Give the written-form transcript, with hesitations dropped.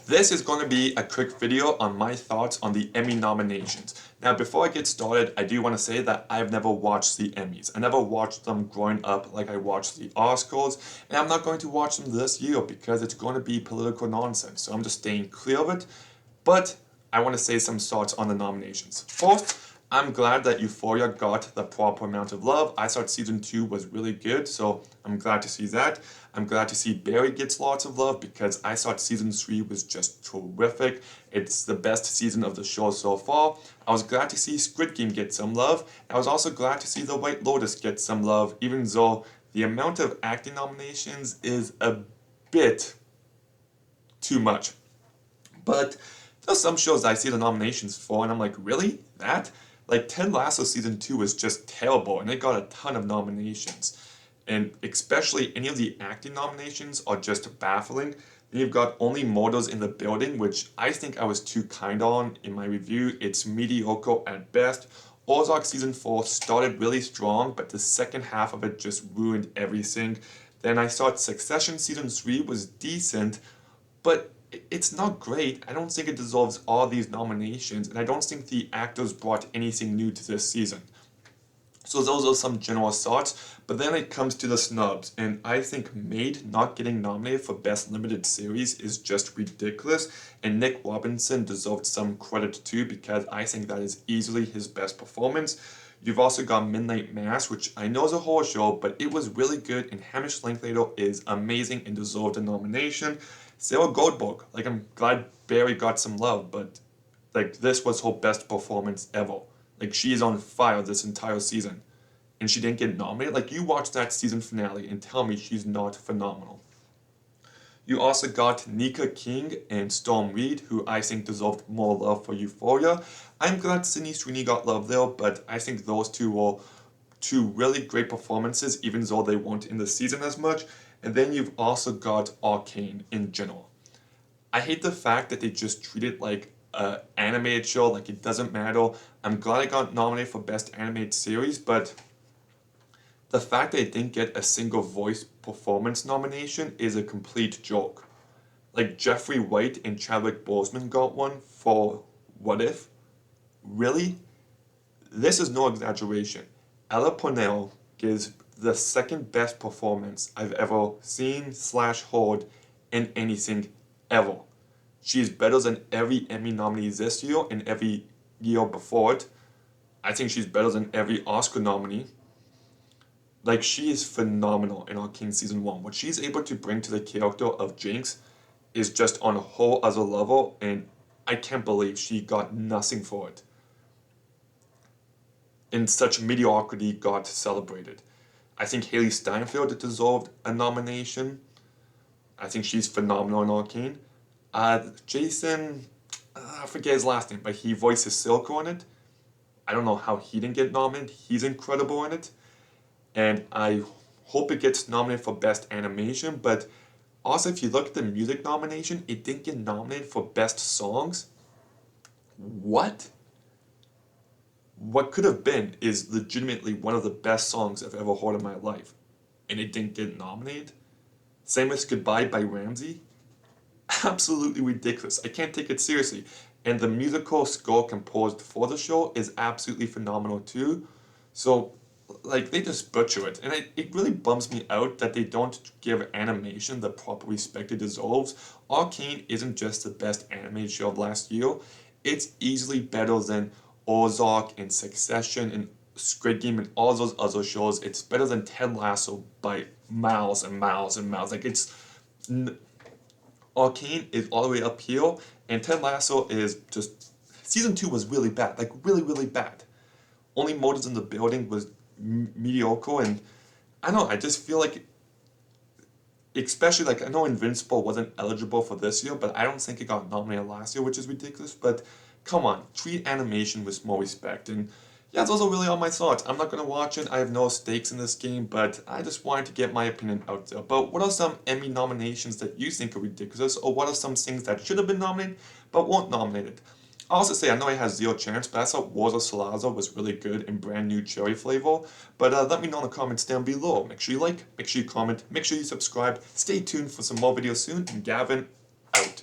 This is going to be a quick video on my thoughts on the Emmy nominations. Now, before I get started, I do want to say that I've never watched the Emmys. I never watched them growing up like I watched the Oscars, and I'm not going to watch them this year because it's going to be political nonsense, so I'm just staying clear of it. But I want to say some thoughts on the nominations. First, I'm glad that Euphoria got the proper amount of love. I thought season 2 was really good, so I'm glad to see that. I'm glad to see Barry gets lots of love because I thought season 3 was just terrific. It's the best season of the show so far. I was glad to see Squid Game get some love. I was also glad to see The White Lotus get some love, even though the amount of acting nominations is a bit too much. But there's some shows I see the nominations for and I'm like, really? That? Like Ted Lasso season 2 was just terrible and it got a ton of nominations. And especially any of the acting nominations are just baffling. Then you've got Only Murders in the Building, which I think I was too kind on in my review. It's mediocre at best. Ozark season 4 started really strong, but the second half of it just ruined everything. Then I thought Succession season 3 was decent, but it's not great. I don't think it deserves all these nominations, and I don't think the actors brought anything new to this season. So those are some general thoughts, but then it comes to the snubs, and I think Maid not getting nominated for Best Limited Series is just ridiculous, and Nick Robinson deserved some credit too because I think that is easily his best performance. You've also got Midnight Mass, which I know is a horror show, but it was really good, and Hamish Linklater is amazing and deserved a nomination. Sarah Goldberg, like I'm glad Barry got some love, but like this was her best performance ever. Like she is on fire this entire season, and she didn't get nominated. Like you watch that season finale and tell me she's not phenomenal. You also got Nika King and Storm Reid, who I think deserved more love for Euphoria. I'm glad Sydney Sweeney got love there, but I think those two were two really great performances, even though they weren't in the season as much. And then you've also got Arcane in general. I hate the fact that they just treat it like an animated show, like it doesn't matter. I'm glad I got nominated for Best Animated Series, but the fact that it didn't get a single voice performance nomination is a complete joke. Like Jeffrey White and Chadwick Boseman got one for What If? Really? This is no exaggeration. Ella Purnell gives the second best performance I've ever seen / heard in anything ever. She is better than every Emmy nominee this year and every year before it. I think she's better than every Oscar nominee. Like, she is phenomenal in Arcane Season 1. What she's able to bring to the character of Jinx is just on a whole other level, and I can't believe she got nothing for it. And such mediocrity got celebrated. I think Haley Steinfeld deserved a nomination. I think she's phenomenal in Arcane. Jason, I forget his last name, but he voices Silco in it. I don't know how he didn't get nominated. He's incredible in it. And I hope it gets nominated for Best Animation, but also if you look at the music nomination, it didn't get nominated for Best Songs. What? What could have been is legitimately one of the best songs I've ever heard in my life, and it didn't get nominated. Same with Goodbye by Ramsey. Absolutely ridiculous. I can't take it seriously. And the musical score composed for the show is absolutely phenomenal too. So, like, they just butcher it. And it really bums me out that they don't give animation the proper respect it deserves. Arcane isn't just the best animated show of last year. It's easily better than Ozark and Succession and Squid Game and all those other shows. It's better than Ted Lasso by miles and miles and miles. Like, it's... Arcane is all the way up here, and Ted Lasso is just... Season 2 was really bad. Like, really, really bad. Only Murders in the Building was mediocre, and I don't know, I just feel like... Especially, like, I know Invincible wasn't eligible for this year, but I don't think it got nominated last year, which is ridiculous, but... Come on, treat animation with more respect. And yeah, those are really all my thoughts. I'm not going to watch it. I have no stakes in this game, but I just wanted to get my opinion out there. But what are some Emmy nominations that you think are ridiculous? Or what are some things that should have been nominated but weren't nominated? I'll also say, I know it has zero chance, but I thought Wars of Salazar was really good in brand new cherry flavor. But let me know in the comments down below. Make sure you like, make sure you comment, make sure you subscribe. Stay tuned for some more videos soon. And Gavin, out.